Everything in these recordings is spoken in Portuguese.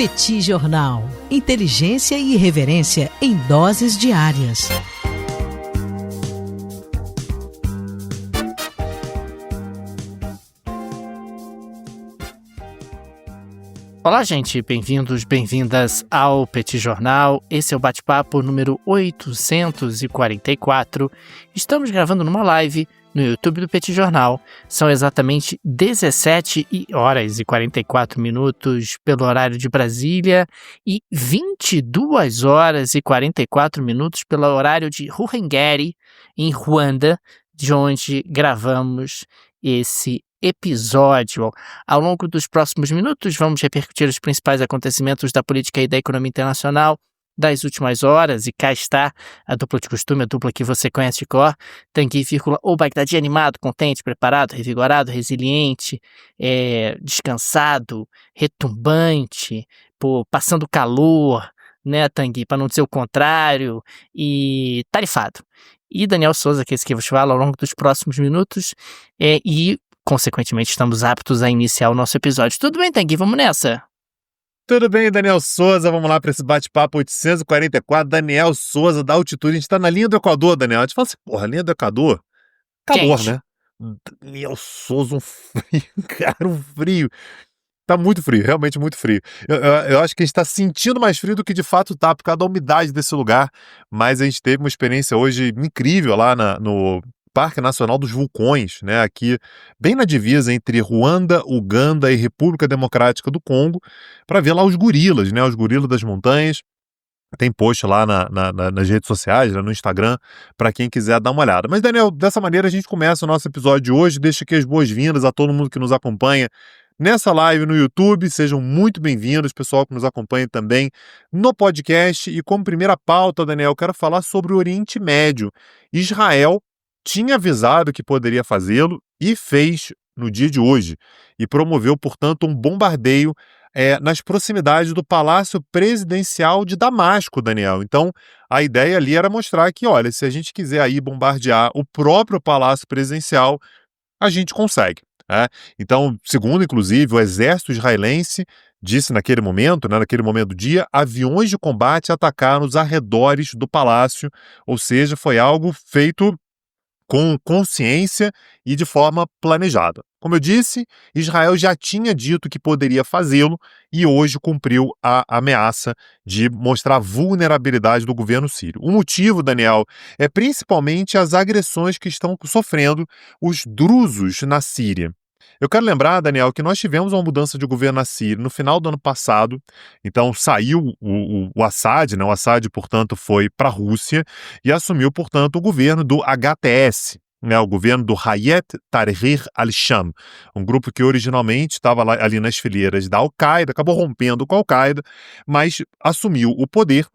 Petit Jornal. Inteligência e irreverência em doses diárias. Olá, gente. Bem-vindos, bem-vindas ao Petit Jornal. Esse é o bate-papo número 844. Estamos gravando numa live no YouTube do Petit Jornal. São exatamente 17 horas e 44 minutos pelo horário de Brasília e 22 horas e 44 minutos pelo horário de Ruhengeri, em Ruanda, de onde gravamos esse episódio. Ao longo dos próximos minutos, vamos repercutir os principais acontecimentos da política e da economia internacional das últimas horas, e cá está a dupla de costume, a dupla que você conhece de cor, Tanguy, ou Bagdadi, animado, contente, preparado, revigorado, resiliente, descansado, retumbante, passando calor, né, Tanguy, para não dizer o contrário, e tarifado. E Daniel Souza, que é esse que vos fala ao longo dos próximos minutos, consequentemente, estamos aptos a iniciar o nosso episódio. Tudo bem, Tanguy? Vamos nessa? Tudo bem, Daniel Souza? Vamos lá para esse bate-papo 844. Daniel Souza, da altitude. A gente tá na linha do Equador, Daniel. A gente fala assim, linha do Equador? Calor, quente, né? Daniel Souza, um frio, cara, um frio. Tá muito frio, realmente muito frio. Eu acho que a gente tá sentindo mais frio do que de fato tá, por causa da umidade desse lugar. Mas a gente teve uma experiência hoje incrível lá no Parque Nacional dos Vulcões, né, aqui bem na divisa entre Ruanda, Uganda e República Democrática do Congo, para ver lá os gorilas, né, os gorilas das montanhas. Tem post lá nas redes sociais, né, no Instagram, para quem quiser dar uma olhada. Mas, Daniel, dessa maneira a gente começa o nosso episódio de hoje. Deixa aqui as boas-vindas a todo mundo que nos acompanha nessa live no YouTube. Sejam muito bem-vindos, pessoal que nos acompanha também no podcast. E como primeira pauta, Daniel, eu quero falar sobre o Oriente Médio. Israel tinha avisado que poderia fazê-lo e fez no dia de hoje, e promoveu, portanto, um bombardeio nas proximidades do Palácio Presidencial de Damasco, Daniel. Então, a ideia ali era mostrar que, olha, se a gente quiser aí bombardear o próprio Palácio Presidencial, a gente consegue. Né? Então, segundo, inclusive, o exército israelense disse naquele momento, né, naquele momento do dia, aviões de combate atacaram os arredores do palácio, ou seja, foi algo feito com consciência e de forma planejada. Como eu disse, Israel já tinha dito que poderia fazê-lo e hoje cumpriu a ameaça de mostrar a vulnerabilidade do governo sírio. O motivo, Daniel, é principalmente as agressões que estão sofrendo os drusos na Síria. Eu quero lembrar, Daniel, que nós tivemos uma mudança de governo na Síria no final do ano passado. Então saiu o Assad, né? O Assad, portanto, foi para a Rússia e assumiu, portanto, o governo do HTS, né? O governo do Hayat Tahrir al-Sham, um grupo que originalmente estava ali nas fileiras da Al-Qaeda, acabou rompendo com a Al-Qaeda, mas assumiu o poder.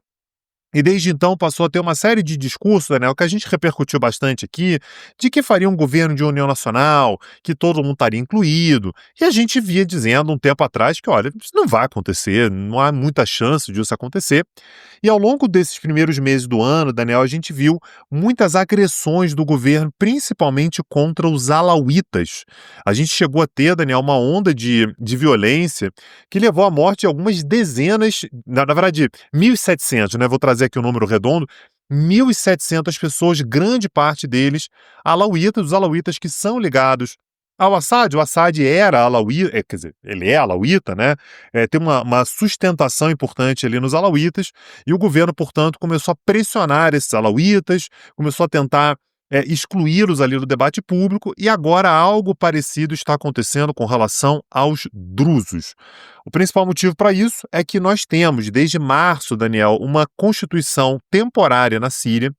E desde então passou a ter uma série de discursos, Daniel, que a gente repercutiu bastante aqui, de que faria um governo de união nacional, que todo mundo estaria incluído. E a gente via dizendo um tempo atrás que, olha, isso não vai acontecer, não há muita chance disso acontecer. E ao longo desses primeiros meses do ano, Daniel, a gente viu muitas agressões do governo, principalmente contra os alauítas. A gente chegou a ter, Daniel, uma onda de violência que levou à morte de algumas dezenas, na verdade, 1.700, né? Vou trazer aqui um número redondo, 1.700 pessoas, grande parte deles alauítas, os alauítas que são ligados ao Assad. O Assad era alauíta, quer dizer, ele é alauíta, né? Tem uma sustentação importante ali nos alauítas, e o governo, portanto, começou a pressionar esses alauítas, começou a tentar excluí-los ali do debate público, e agora algo parecido está acontecendo com relação aos drusos. O principal motivo para isso é que nós temos, desde março, Daniel, uma constituição temporária na Síria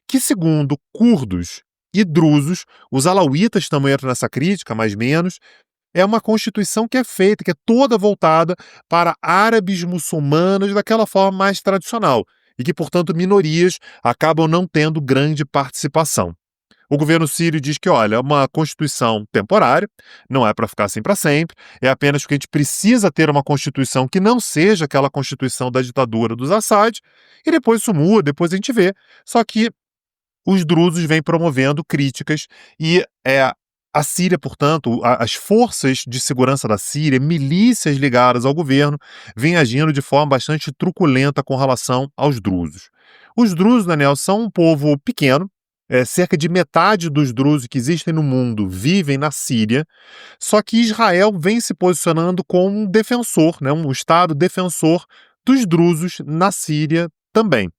que, segundo curdos e drusos, os alauítas também entram nessa crítica, mais ou menos, é uma constituição que é feita, que é toda voltada para árabes muçulmanos daquela forma mais tradicional, e que, portanto, minorias acabam não tendo grande participação. O governo sírio diz que, olha, é uma constituição temporária, não é para ficar assim para sempre, é apenas porque a gente precisa ter uma constituição que não seja aquela constituição da ditadura dos Assad, e depois isso muda, depois a gente vê. Só que os drusos vêm promovendo críticas e A Síria, portanto, as forças de segurança da Síria, milícias ligadas ao governo, vêm agindo de forma bastante truculenta com relação aos drusos. Os drusos, Daniel, são um povo pequeno, cerca de metade dos drusos que existem no mundo vivem na Síria, só que Israel vem se posicionando como um defensor, né, um Estado defensor dos drusos na Síria também.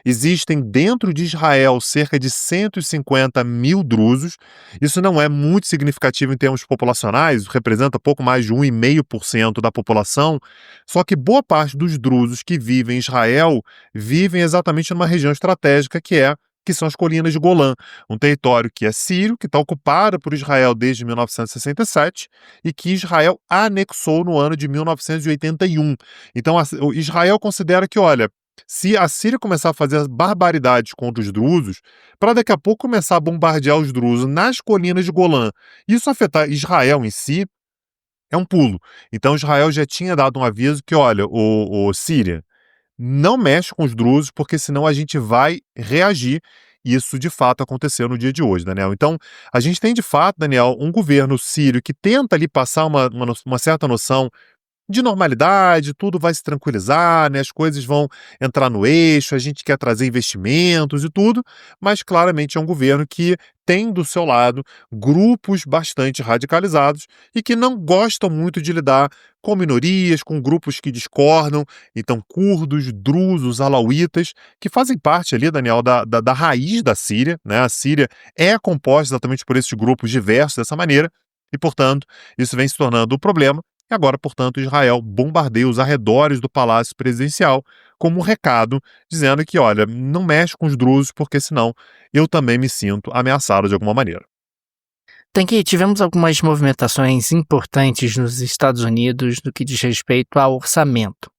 Existem dentro de Israel cerca de 150 mil drusos. Isso não é muito significativo em termos populacionais, representa pouco mais de 1,5% da população. Só que boa parte dos drusos que vivem em Israel vivem exatamente numa região estratégica que são as colinas de Golã, um território que é sírio, que está ocupado por Israel desde 1967 e que Israel anexou no ano de 1981. Então, Israel considera que, olha, se a Síria começar a fazer barbaridades contra os drusos, para daqui a pouco começar a bombardear os drusos nas colinas de Golã, isso afetar Israel em si, é um pulo. Então Israel já tinha dado um aviso que, olha, o Síria, não mexe com os drusos, porque senão a gente vai reagir. E isso, de fato, aconteceu no dia de hoje, Daniel. Então, a gente tem, de fato, Daniel, um governo sírio que tenta ali passar uma certa noção de normalidade, tudo vai se tranquilizar, né? As coisas vão entrar no eixo, a gente quer trazer investimentos e tudo, mas claramente é um governo que tem do seu lado grupos bastante radicalizados e que não gostam muito de lidar com minorias, com grupos que discordam, então curdos, drusos, alauítas, que fazem parte ali, Daniel, da raiz da Síria, né? A Síria é composta exatamente por esses grupos diversos dessa maneira e, portanto, isso vem se tornando um problema. E agora, portanto, Israel bombardeia os arredores do Palácio Presidencial como um recado, dizendo que, olha, não mexe com os drusos, porque senão eu também me sinto ameaçado de alguma maneira. Tanguy, tivemos algumas movimentações importantes nos Estados Unidos no que diz respeito ao orçamento.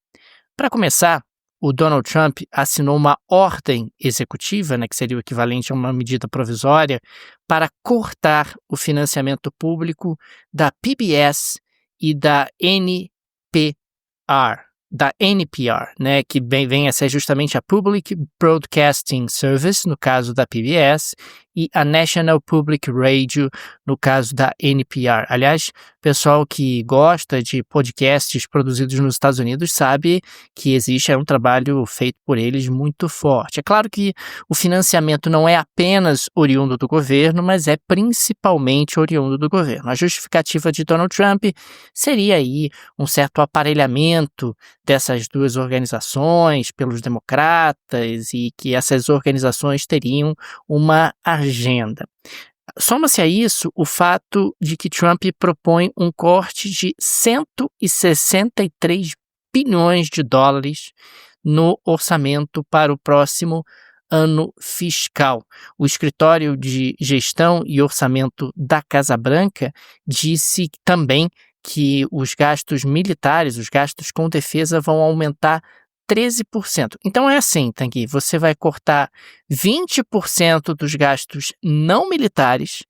Para começar, o Donald Trump assinou uma ordem executiva, né, que seria o equivalente a uma medida provisória, para cortar o financiamento público da PBS e da NPR, né, que vem a ser justamente a Public Broadcasting Service, no caso da PBS, e a National Public Radio, no caso da NPR. Aliás, pessoal que gosta de podcasts produzidos nos Estados Unidos sabe que existe um trabalho feito por eles muito forte. É claro que o financiamento não é apenas oriundo do governo, mas é principalmente oriundo do governo. A justificativa de Donald Trump seria aí um certo aparelhamento dessas duas organizações pelos democratas e que essas organizações teriam uma agenda. Soma-se a isso o fato de que Trump propõe um corte de 163 bilhões de dólares no orçamento para o próximo ano fiscal. O Escritório de Gestão e Orçamento da Casa Branca disse também que os gastos militares, os gastos com defesa, vão aumentar 13%. Então é assim, Tanguy, você vai cortar 20% dos gastos não militares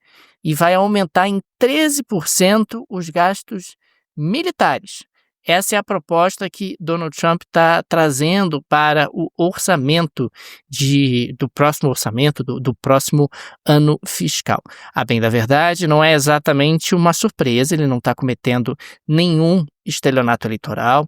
e vai aumentar em 13% os gastos militares. Essa é a proposta que Donald Trump está trazendo para o orçamento do próximo ano fiscal. A bem da verdade, não é exatamente uma surpresa, ele não está cometendo nenhum estelionato eleitoral.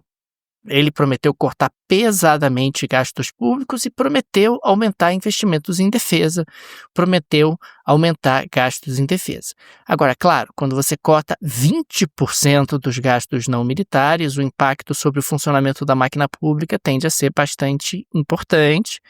Ele prometeu cortar pesadamente gastos públicos e prometeu aumentar investimentos em defesa, prometeu aumentar gastos em defesa. Agora, claro, quando você corta 20% dos gastos não militares, o impacto sobre o funcionamento da máquina pública tende a ser bastante importante.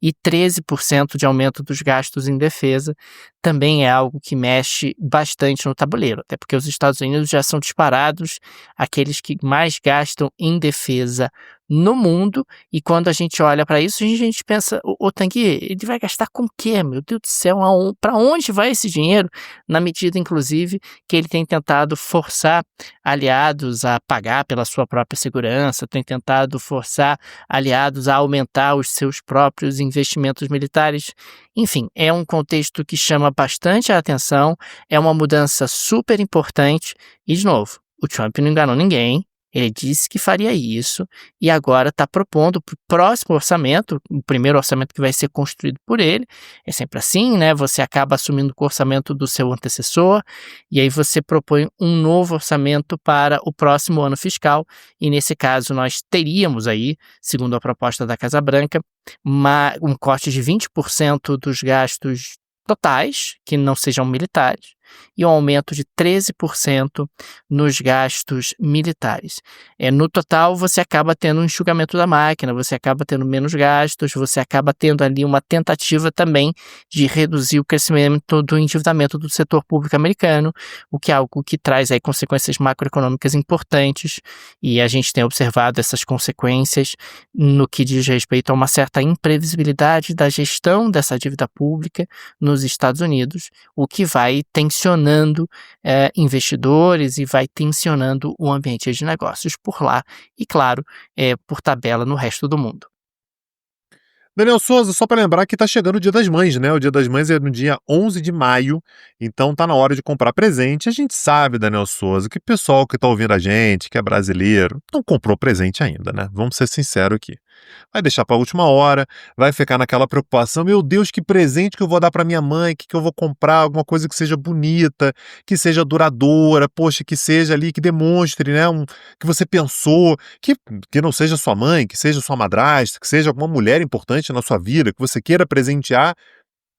E 13% de aumento dos gastos em defesa também é algo que mexe bastante no tabuleiro, até porque os Estados Unidos já são disparados aqueles que mais gastam em defesa no mundo, e quando a gente olha para isso, a gente pensa, o Tanguy, ele vai gastar com o quê? Meu Deus do céu, para onde vai esse dinheiro? Na medida, inclusive, que ele tem tentado forçar aliados a pagar pela sua própria segurança, tem tentado forçar aliados a aumentar os seus próprios investimentos militares. Enfim, é um contexto que chama bastante a atenção, é uma mudança super importante, e, de novo, o Trump não enganou ninguém. Ele disse que faria isso e agora está propondo para o próximo orçamento, o primeiro orçamento que vai ser construído por ele. É sempre assim, né? Você acaba assumindo o orçamento do seu antecessor e aí você propõe um novo orçamento para o próximo ano fiscal. E nesse caso nós teríamos aí, segundo a proposta da Casa Branca, um corte de 20% dos gastos totais, que não sejam militares, e um aumento de 13% nos gastos militares. No total, você acaba tendo um enxugamento da máquina, você acaba tendo menos gastos, você acaba tendo ali uma tentativa também de reduzir o crescimento do endividamento do setor público americano, o que é algo que traz aí consequências macroeconômicas importantes, e a gente tem observado essas consequências no que diz respeito a uma certa imprevisibilidade da gestão dessa dívida pública nos Estados Unidos, o que vai tensionando investidores e vai tensionando o ambiente de negócios por lá e, claro, por tabela no resto do mundo. Daniel Souza, só para lembrar que está chegando o Dia das Mães, né? O Dia das Mães é no dia 11 de maio, então tá na hora de comprar presente. A gente sabe, Daniel Souza, que o pessoal que está ouvindo a gente, que é brasileiro, não comprou presente ainda, né? Vamos ser sinceros aqui. Vai deixar para a última hora, vai ficar naquela preocupação, meu Deus, que presente que eu vou dar para minha mãe, que eu vou comprar, alguma coisa que seja bonita, que seja duradoura, poxa, que seja ali, que demonstre, né, que você pensou, que não seja sua mãe, que seja sua madrasta, que seja alguma mulher importante na sua vida, que você queira presentear.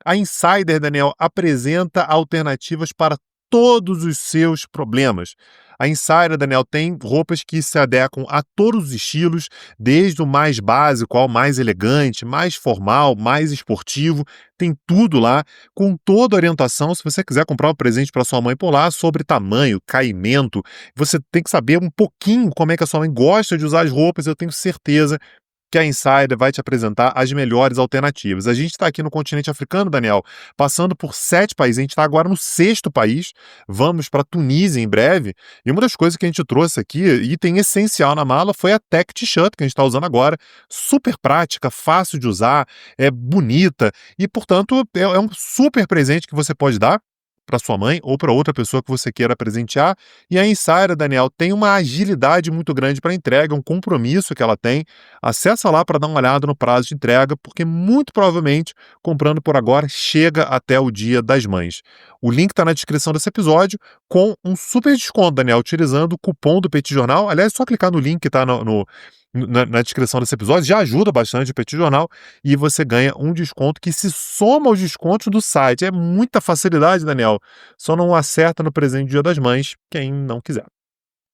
A Insider, Daniel, apresenta alternativas para todos os seus problemas. A Insider, Daniel, tem roupas que se adequam a todos os estilos, desde o mais básico ao mais elegante, mais formal, mais esportivo. Tem tudo lá, com toda a orientação. Se você quiser comprar um presente para sua mãe por lá, sobre tamanho, caimento, você tem que saber um pouquinho como é que a sua mãe gosta de usar as roupas. Eu tenho certeza que a Insider vai te apresentar as melhores alternativas. A gente está aqui no continente africano, Daniel, passando por 7 países. A gente está agora no 6º país. Vamos para Tunísia em breve. E uma das coisas que a gente trouxe aqui, item essencial na mala, foi a Tech T-shirt que a gente está usando agora. Super prática, fácil de usar, é bonita e, portanto, é um super presente que você pode dar para sua mãe ou para outra pessoa que você queira presentear. E a Insider, Daniel, tem uma agilidade muito grande para entrega, um compromisso que ela tem. Acessa lá para dar uma olhada no prazo de entrega, porque muito provavelmente, comprando por agora, chega até o Dia das Mães. O link está na descrição desse episódio com um super desconto, Daniel, utilizando o cupom do Petit Jornal. Aliás, é só clicar no link que está na descrição desse episódio, já ajuda bastante o Petit Jornal e você ganha um desconto que se soma aos descontos do site. É muita facilidade, Daniel. Só não acerta no presente do Dia das Mães, quem não quiser.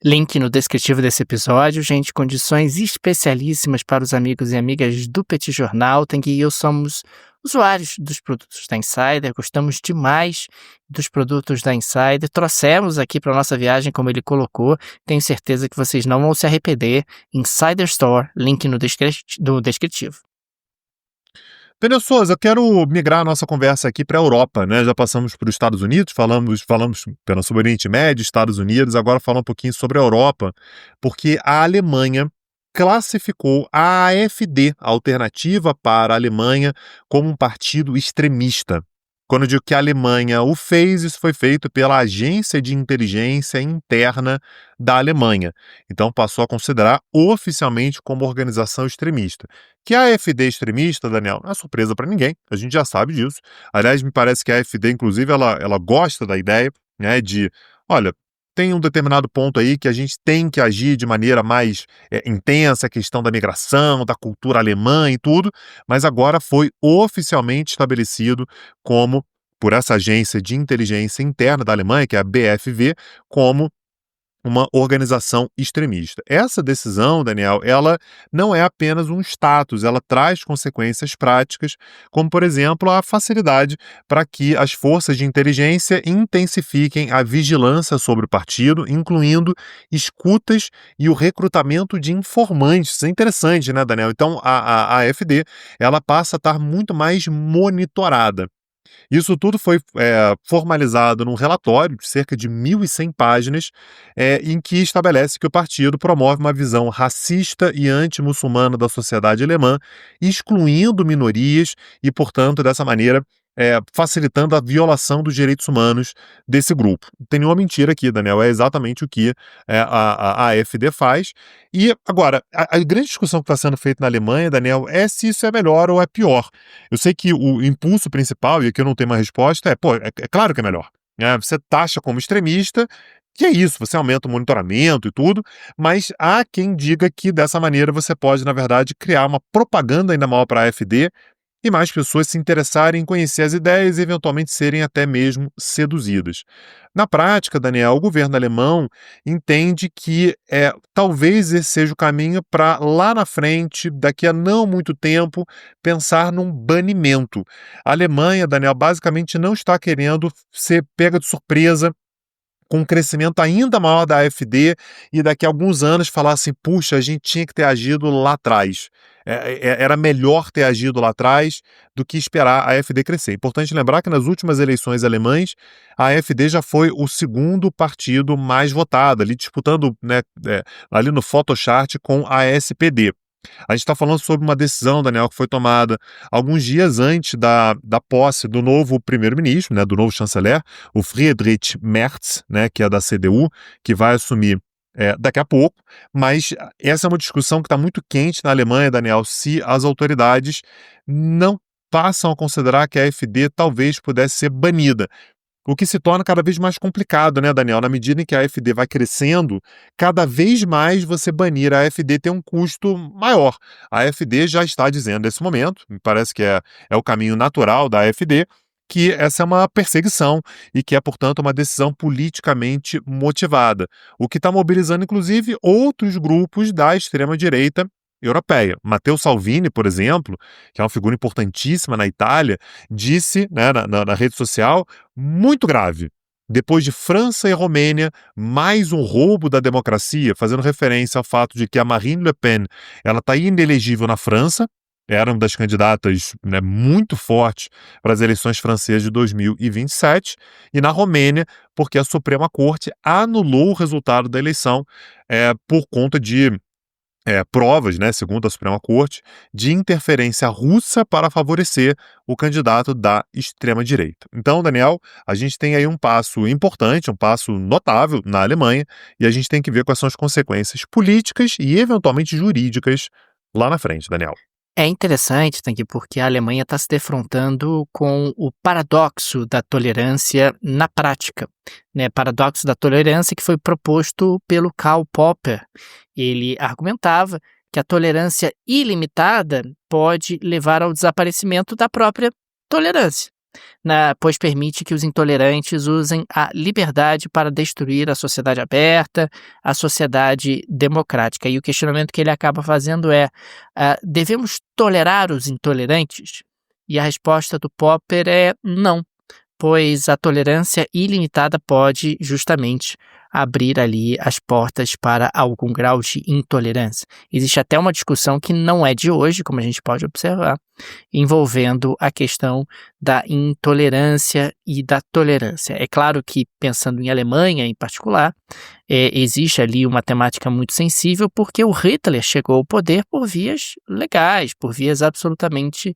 Link no descritivo desse episódio, gente, condições especialíssimas para os amigos e amigas do Petit Jornal. Tem que eu somos usuários dos produtos da Insider, gostamos demais dos produtos da Insider, trouxemos aqui para nossa viagem, como ele colocou, tenho certeza que vocês não vão se arrepender. Insider Store, link no descritivo. Daniel Souza, eu quero migrar a nossa conversa aqui para a Europa, né? Já passamos para os Estados Unidos, falamos sobre o Oriente Médio, Estados Unidos, agora falar um pouquinho sobre a Europa, porque a Alemanha classificou a AfD, a Alternativa para a Alemanha, como um partido extremista. Quando eu digo que a Alemanha o fez, isso foi feito pela Agência de Inteligência Interna da Alemanha. Então passou a considerar oficialmente como organização extremista. Que a AfD é extremista, Daniel, não é surpresa para ninguém, a gente já sabe disso. Aliás, me parece que a AfD, inclusive, ela gosta da ideia, né, de, olha, tem um determinado ponto aí que a gente tem que agir de maneira mais intensa, a questão da migração, da cultura alemã e tudo, mas agora foi oficialmente estabelecido como, por essa agência de inteligência interna da Alemanha, que é a BfV, como uma organização extremista. Essa decisão, Daniel, ela não é apenas um status, ela traz consequências práticas, como, por exemplo, a facilidade para que as forças de inteligência intensifiquem a vigilância sobre o partido, incluindo escutas e o recrutamento de informantes. Isso é interessante, né, Daniel? Então, a AfD, ela passa a estar muito mais monitorada. Isso tudo foi formalizado num relatório de cerca de 1.100 páginas, em que estabelece que o partido promove uma visão racista e anti-muçulmana da sociedade alemã, excluindo minorias e, portanto, dessa maneira, facilitando a violação dos direitos humanos desse grupo. Não tem nenhuma mentira aqui, Daniel, é exatamente o que a AfD faz. E agora, a grande discussão que está sendo feita na Alemanha, Daniel, é se isso é melhor ou é pior. Eu sei que o impulso principal, e aqui eu não tenho uma resposta, é claro que é melhor. Você taxa como extremista, que é isso, você aumenta o monitoramento e tudo, mas há quem diga que dessa maneira você pode, na verdade, criar uma propaganda ainda maior para a AfD e mais pessoas se interessarem em conhecer as ideias e eventualmente serem até mesmo seduzidas. Na prática, Daniel, o governo alemão entende que talvez esse seja o caminho para lá na frente, daqui a não muito tempo, pensar num banimento. A Alemanha, Daniel, basicamente não está querendo ser pega de surpresa com um crescimento ainda maior da AfD e daqui a alguns anos falar assim, puxa, a gente tinha que ter agido lá atrás. Era melhor ter agido lá atrás do que esperar a AfD crescer. Importante lembrar que nas últimas eleições alemãs, a AfD já foi o segundo partido mais votado, ali disputando, né, ali no Photochart com a SPD. A gente está falando sobre uma decisão, Daniel, que foi tomada alguns dias antes da posse do novo primeiro-ministro, né, do novo chanceler, o Friedrich Merz, né, que é da CDU, que vai assumir daqui a pouco, mas essa é uma discussão que está muito quente na Alemanha, Daniel, se as autoridades não passam a considerar que a AfD talvez pudesse ser banida. O que se torna cada vez mais complicado, né, Daniel? Na medida em que a AfD vai crescendo, cada vez mais você banir a AfD tem um custo maior. A AfD já está dizendo nesse momento, me parece que é o caminho natural da AfD, que essa é uma perseguição e que é, portanto, uma decisão politicamente motivada. O que está mobilizando, inclusive, outros grupos da extrema-direita europeia. Matteo Salvini, por exemplo, que é uma figura importantíssima na Itália, disse, né, na rede social, muito grave. Depois de França e Romênia, mais um roubo da democracia, fazendo referência ao fato de que a Marine Le Pen ela está inelegível na França, era uma das candidatas, né, muito fortes para as eleições francesas de 2027, e na Romênia, porque a Suprema Corte anulou o resultado da eleição por conta de provas, né, segundo a Suprema Corte, de interferência russa para favorecer o candidato da extrema-direita. Então, Daniel, a gente tem aí um passo importante, um passo notável na Alemanha, e a gente tem que ver quais são as consequências políticas e, eventualmente, jurídicas lá na frente, Daniel. É interessante, Tanguy, porque a Alemanha está se defrontando com o paradoxo da tolerância na prática, né? Paradoxo da tolerância que foi proposto pelo Karl Popper. Ele argumentava que a tolerância ilimitada pode levar ao desaparecimento da própria tolerância, pois permite que os intolerantes usem a liberdade para destruir a sociedade aberta, a sociedade democrática. E o questionamento que ele acaba fazendo é: devemos tolerar os intolerantes? E a resposta do Popper é não, pois a tolerância ilimitada pode justamente abrir ali as portas para algum grau de intolerância. Existe até uma discussão que não é de hoje, como a gente pode observar, envolvendo a questão da intolerância e da tolerância. É claro que, pensando em Alemanha em particular, existe ali uma temática muito sensível, porque o Hitler chegou ao poder por vias legais, por vias absolutamente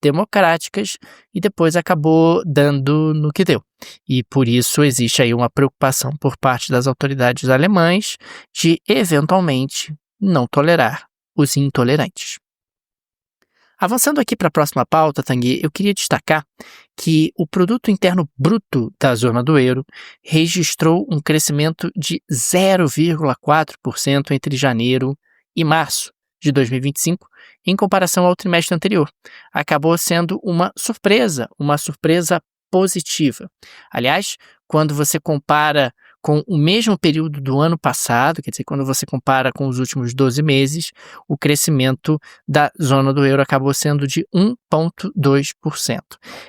democráticas, e depois acabou dando no que deu. E por isso existe aí uma preocupação por parte das autoridades alemãs de, eventualmente, não tolerar os intolerantes. Avançando aqui para a próxima pauta, Tanguy, eu queria destacar que o produto interno bruto da zona do euro registrou um crescimento de 0,4% entre janeiro e março de 2025, em comparação ao trimestre anterior. Acabou sendo uma surpresa positiva. Aliás, quando você compara com o mesmo período do ano passado, quer dizer, quando você compara com os últimos 12 meses, o crescimento da zona do euro acabou sendo de 1,2%.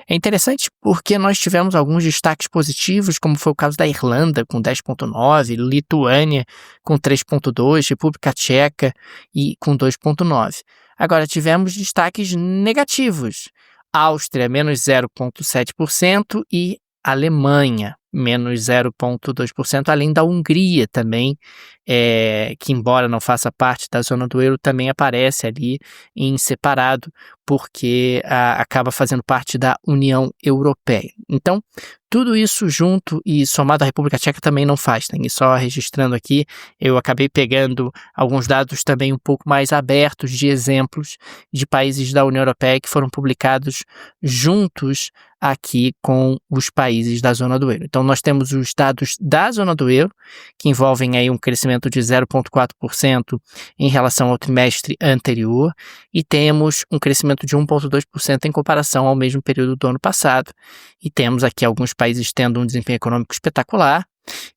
É interessante porque nós tivemos alguns destaques positivos, como foi o caso da Irlanda, com 10,9%, Lituânia, com 3,2%, República Tcheca, com 2,9%. Agora, tivemos destaques negativos. Áustria, menos 0,7% e Alemanha, menos 0,2%, além da Hungria também, que embora não faça parte da zona do euro, também aparece ali em separado, porque acaba fazendo parte da União Europeia. Então, tudo isso junto e somado à República Tcheca também não faz, tá? E só registrando aqui, eu acabei pegando alguns dados também um pouco mais abertos de exemplos de países da União Europeia que foram publicados juntos aqui com os países da zona do euro. Então, nós temos os dados da zona do euro, que envolvem aí um crescimento de 0,4% em relação ao trimestre anterior, e temos um crescimento de 1,2% em comparação ao mesmo período do ano passado, e temos aqui alguns países tendo um desempenho econômico espetacular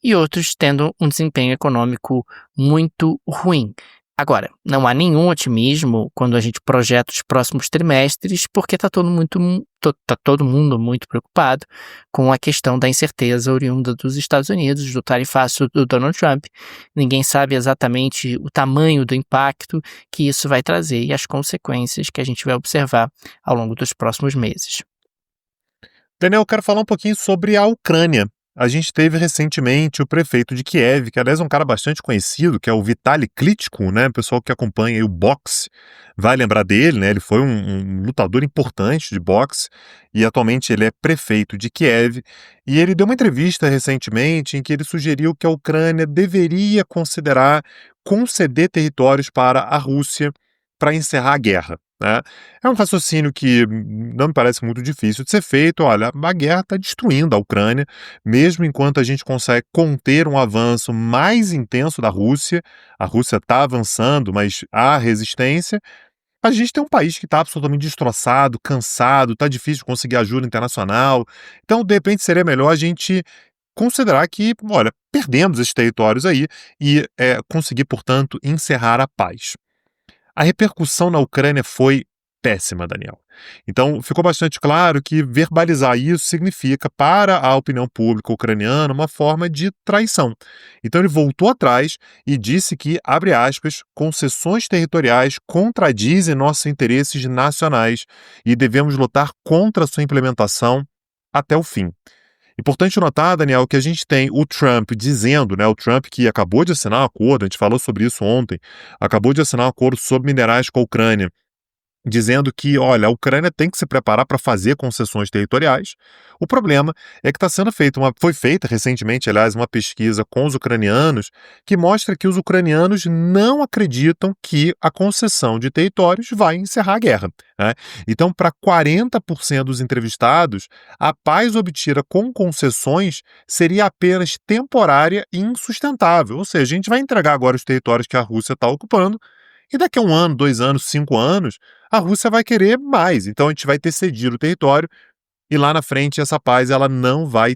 e outros tendo um desempenho econômico muito ruim. Agora, não há nenhum otimismo quando a gente projeta os próximos trimestres, porque está todo mundo muito preocupado com a questão da incerteza oriunda dos Estados Unidos, do tarifaço do Donald Trump. Ninguém sabe exatamente o tamanho do impacto que isso vai trazer e as consequências que a gente vai observar ao longo dos próximos meses. Daniel, eu quero falar um pouquinho sobre a Ucrânia. A gente teve recentemente o prefeito de Kiev, que aliás é um cara bastante conhecido, que é o Vitaly Klitschko, né? O pessoal que acompanha aí o boxe vai lembrar dele, né? Ele foi um lutador importante de boxe e atualmente ele é prefeito de Kiev. E ele deu uma entrevista recentemente em que ele sugeriu que a Ucrânia deveria considerar conceder territórios para a Rússia para encerrar a guerra. Né? É um raciocínio que não me parece muito difícil de ser feito. Olha, a guerra está destruindo a Ucrânia, mesmo enquanto a gente consegue conter um avanço mais intenso da Rússia. A Rússia está avançando, mas há resistência. A gente tem um país que está absolutamente destroçado, cansado, está difícil de conseguir ajuda internacional. Então, de repente, seria melhor a gente considerar que, olha, perdemos esses territórios aí e conseguir, portanto, encerrar a paz. A repercussão na Ucrânia foi péssima, Daniel. Então, ficou bastante claro que verbalizar isso significa, para a opinião pública ucraniana, uma forma de traição. Então, ele voltou atrás e disse que, abre aspas, concessões territoriais contradizem nossos interesses nacionais e devemos lutar contra sua implementação até o fim. Importante notar, Daniel, que a gente tem o Trump dizendo, né, o Trump que acabou de assinar um acordo, a gente falou sobre isso ontem, acabou de assinar um acordo sobre minerais com a Ucrânia, dizendo que, olha, a Ucrânia tem que se preparar para fazer concessões territoriais. O problema é que está sendo foi feita recentemente, aliás, uma pesquisa com os ucranianos que mostra que os ucranianos não acreditam que a concessão de territórios vai encerrar a guerra. Né? Então, para 40% dos entrevistados, a paz obtida com concessões seria apenas temporária e insustentável. Ou seja, a gente vai entregar agora os territórios que a Rússia está ocupando, e daqui a 1 ano, 2 anos, 5 anos, a Rússia vai querer mais. Então a gente vai ter cedido o território e lá na frente essa paz ela não vai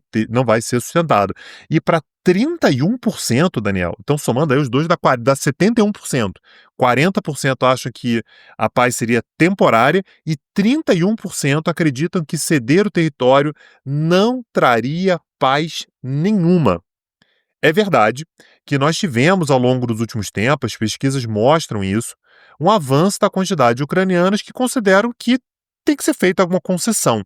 ser sustentada. E para 31%, Daniel, então somando aí os dois dá 71%. 40% acham que a paz seria temporária e 31% acreditam que ceder o território não traria paz nenhuma. É verdade que nós tivemos, ao longo dos últimos tempos, as pesquisas mostram isso, um avanço da quantidade de ucranianos que consideram que tem que ser feita alguma concessão.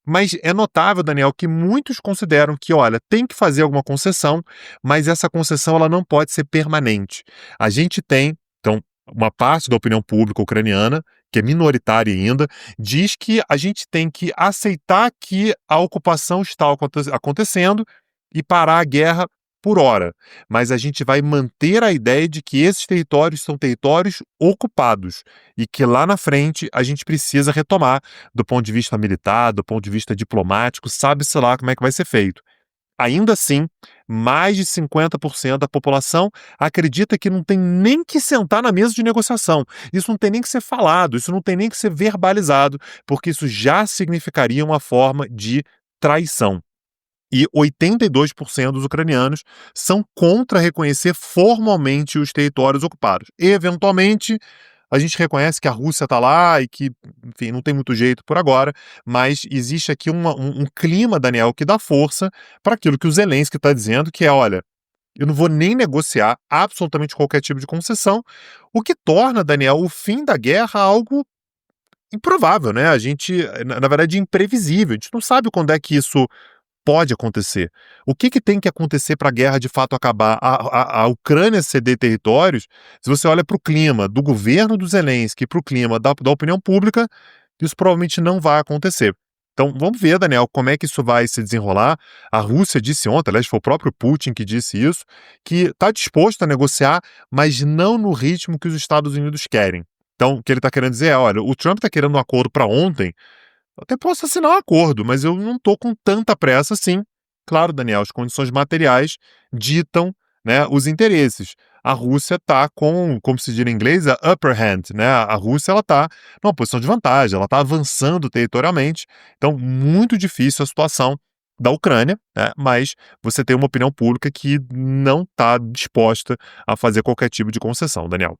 Mas é notável, Daniel, que muitos consideram que, olha, tem que fazer alguma concessão, mas essa concessão ela não pode ser permanente. A gente tem, então, uma parte da opinião pública ucraniana, que é minoritária ainda, diz que a gente tem que aceitar que a ocupação está acontecendo e parar a guerra por hora, mas a gente vai manter a ideia de que esses territórios são territórios ocupados e que lá na frente a gente precisa retomar do ponto de vista militar, do ponto de vista diplomático, sabe-se lá como é que vai ser feito. Ainda assim, mais de 50% da população acredita que não tem nem que sentar na mesa de negociação. Isso não tem nem que ser falado, isso não tem nem que ser verbalizado, porque isso já significaria uma forma de traição. E 82% dos ucranianos são contra reconhecer formalmente os territórios ocupados. Eventualmente, a gente reconhece que a Rússia está lá e que, enfim, não tem muito jeito por agora, mas existe aqui um clima, Daniel, que dá força para aquilo que o Zelensky está dizendo, que é, olha, eu não vou nem negociar absolutamente qualquer tipo de concessão, o que torna, Daniel, o fim da guerra algo improvável, né? A gente, na verdade, imprevisível. A gente não sabe quando é que isso pode acontecer. O que tem que acontecer para a guerra de fato acabar? A Ucrânia ceder territórios, se você olha para o clima do governo do Zelensky, para o clima da opinião pública, isso provavelmente não vai acontecer. Então, vamos ver, Daniel, como é que isso vai se desenrolar. A Rússia disse ontem, aliás, foi o próprio Putin que disse isso, que está disposto a negociar, mas não no ritmo que os Estados Unidos querem. Então, o que ele está querendo dizer é, olha, o Trump está querendo um acordo para ontem, eu até posso assinar um acordo, mas eu não estou com tanta pressa assim. Claro, Daniel, as condições materiais ditam, né, os interesses. A Rússia está com, como se diz em inglês, a upper hand, né? A Rússia ela está numa posição de vantagem, ela está avançando territorialmente. Então, muito difícil a situação da Ucrânia, né? Mas você tem uma opinião pública que não está disposta a fazer qualquer tipo de concessão, Daniel.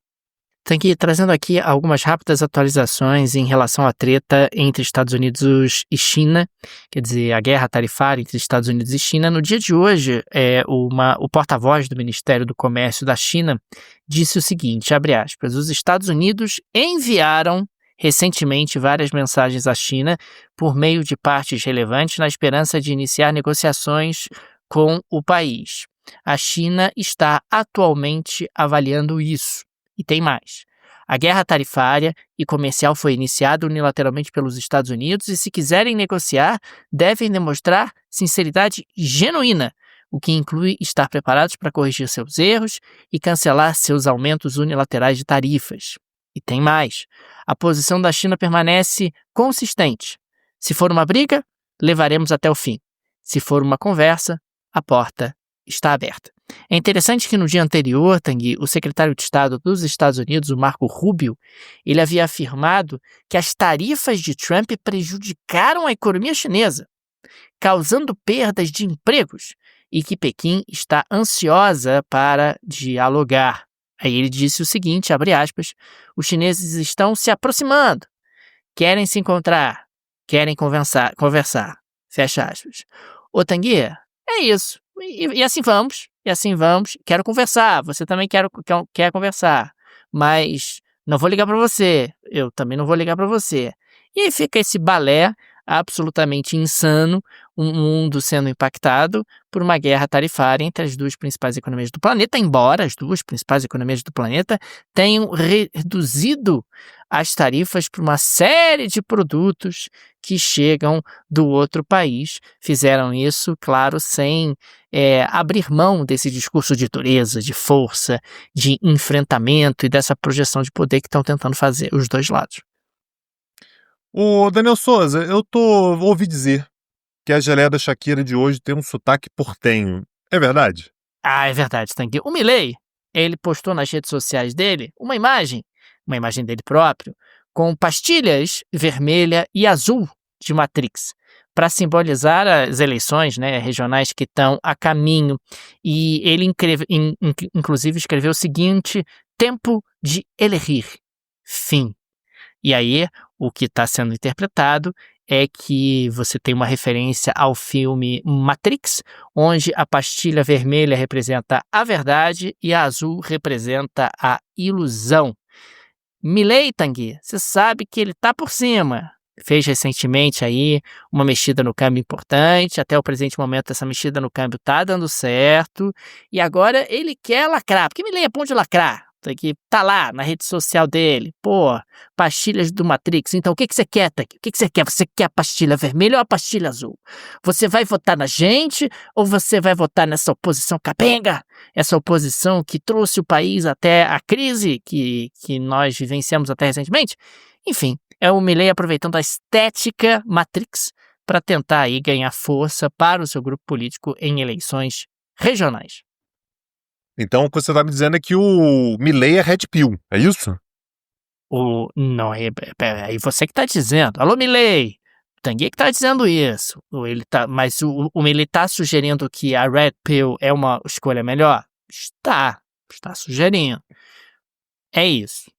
Tem que ir trazendo aqui algumas rápidas atualizações em relação à treta entre Estados Unidos e China, quer dizer, a guerra tarifária entre Estados Unidos e China. No dia de hoje, o porta-voz do Ministério do Comércio da China disse o seguinte, abre aspas, os Estados Unidos enviaram recentemente várias mensagens à China por meio de partes relevantes na esperança de iniciar negociações com o país. A China está atualmente avaliando isso. E tem mais. A guerra tarifária e comercial foi iniciada unilateralmente pelos Estados Unidos e, se quiserem negociar, devem demonstrar sinceridade genuína, o que inclui estar preparados para corrigir seus erros e cancelar seus aumentos unilaterais de tarifas. E tem mais. A posição da China permanece consistente. Se for uma briga, levaremos até o fim. Se for uma conversa, a porta está aberta. É interessante que no dia anterior, Tanguy, o secretário de Estado dos Estados Unidos, o Marco Rubio, ele havia afirmado que as tarifas de Trump prejudicaram a economia chinesa, causando perdas de empregos, e que Pequim está ansiosa para dialogar. Aí ele disse o seguinte, abre aspas, os chineses estão se aproximando, querem se encontrar, querem conversar, fecha aspas. Ô Tanguy, é isso. E assim vamos, quero conversar, você também quer conversar, mas não vou ligar para você, eu também não vou ligar para você. E aí fica esse balé absolutamente insano, um mundo sendo impactado por uma guerra tarifária entre as duas principais economias do planeta, embora as duas principais economias do planeta tenham reduzido as tarifas para uma série de produtos que chegam do outro país. Fizeram isso, claro, sem abrir mão desse discurso de dureza, de força, de enfrentamento e dessa projeção de poder que estão tentando fazer os dois lados. Ô, Daniel Souza, ouvi dizer que a geleia da Shakira de hoje tem um sotaque portenho. É verdade? Ah, é verdade, Tanguy. O Milei, ele postou nas redes sociais dele uma imagem dele próprio, com pastilhas vermelha e azul de Matrix, para simbolizar as eleições, né, regionais que estão a caminho. E ele inclusive escreveu o seguinte, tempo de elegir, fim. E aí, o que está sendo interpretado é que você tem uma referência ao filme Matrix, onde a pastilha vermelha representa a verdade e a azul representa a ilusão. Milei, Tanguy, você sabe que ele está por cima. Fez recentemente aí uma mexida no câmbio importante, até o presente momento essa mexida no câmbio está dando certo, e agora ele quer lacrar, porque Milei é bom de lacrar. Que tá lá na rede social dele, pô, pastilhas do Matrix. Então, o que você quer, Tanguy? O que você quer? Você quer a pastilha vermelha ou a pastilha azul? Você vai votar na gente ou você vai votar nessa oposição capenga? Essa oposição que trouxe o país até a crise que nós vivenciamos até recentemente? Enfim, é o Milei aproveitando a estética Matrix para tentar aí ganhar força para o seu grupo político em eleições regionais. Então, o que você está me dizendo é que o Milei é Red Pill, é isso? Não, aí você que está dizendo. Alô, Milei! O Tanguy que está dizendo isso. Mas o Milei está sugerindo que a Red Pill é uma escolha melhor? Está sugerindo. É isso,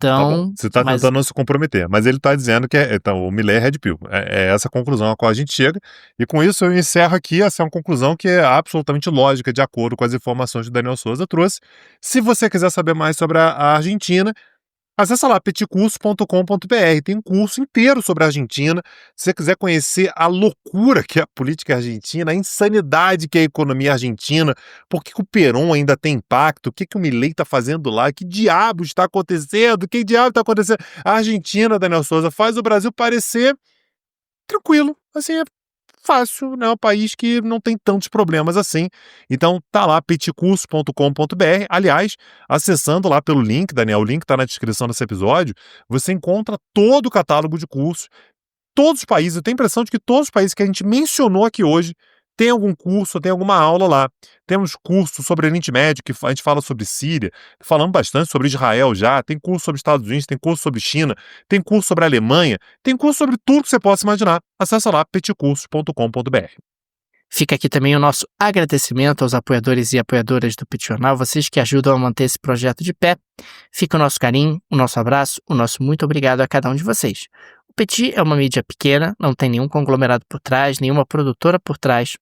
Então, você está tentando não se comprometer, mas ele está dizendo que então, o Milei é Red Pill. É essa a conclusão a qual a gente chega. E com isso eu encerro aqui. Essa é uma conclusão que é absolutamente lógica, de acordo com as informações que o Daniel Souza trouxe. Se você quiser saber mais sobre a Argentina, Acesse lá petcurso.com.br, tem um curso inteiro sobre a Argentina. Se você quiser conhecer a loucura que é a política argentina, a insanidade que é a economia argentina, por que o Perón ainda tem impacto, o que o Milei está fazendo lá, que diabos está acontecendo, que diabo está acontecendo. A Argentina, Daniel Souza, faz o Brasil parecer tranquilo, assim, é fácil, né? Um país que não tem tantos problemas assim. Então tá lá, petcurso.com.br. Aliás, acessando lá pelo link, Daniel, o link tá na descrição desse episódio, você encontra todo o catálogo de cursos, todos os países. Eu tenho a impressão de que todos os países que a gente mencionou aqui hoje tem algum curso, tem alguma aula lá. Temos curso sobre Oriente Médio, que a gente fala sobre Síria, falamos bastante sobre Israel já, tem curso sobre Estados Unidos, tem curso sobre China, tem curso sobre Alemanha, tem curso sobre tudo que você possa imaginar. Acesse lá, petcursos.com.br. Fica aqui também o nosso agradecimento aos apoiadores e apoiadoras do Petit Jornal, vocês que ajudam a manter esse projeto de pé. Fica o nosso carinho, o nosso abraço, o nosso muito obrigado a cada um de vocês. O Petit é uma mídia pequena, não tem nenhum conglomerado por trás, nenhuma produtora por trás.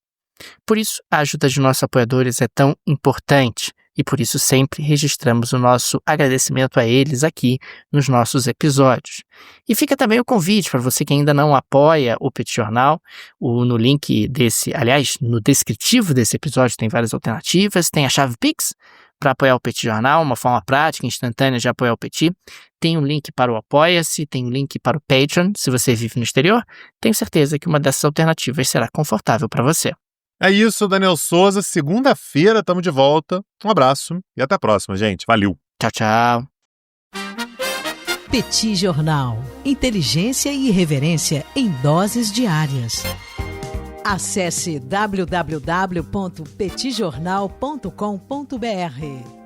Por isso, a ajuda de nossos apoiadores é tão importante e por isso sempre registramos o nosso agradecimento a eles aqui nos nossos episódios. E fica também o convite para você que ainda não apoia o Petit Jornal, no link aliás, no descritivo desse episódio tem várias alternativas, tem a chave Pix para apoiar o Petit Jornal, uma forma prática, instantânea de apoiar o Petit. Tem um link para o Apoia-se, tem um link para o Patreon, se você vive no exterior. Tenho certeza que uma dessas alternativas será confortável para você. É isso, Daniel Souza. Segunda-feira estamos de volta. Um abraço e até a próxima, gente. Valeu. Tchau, tchau. Petit Jornal. Inteligência e irreverência em doses diárias. Acesse www.petitjornal.com.br.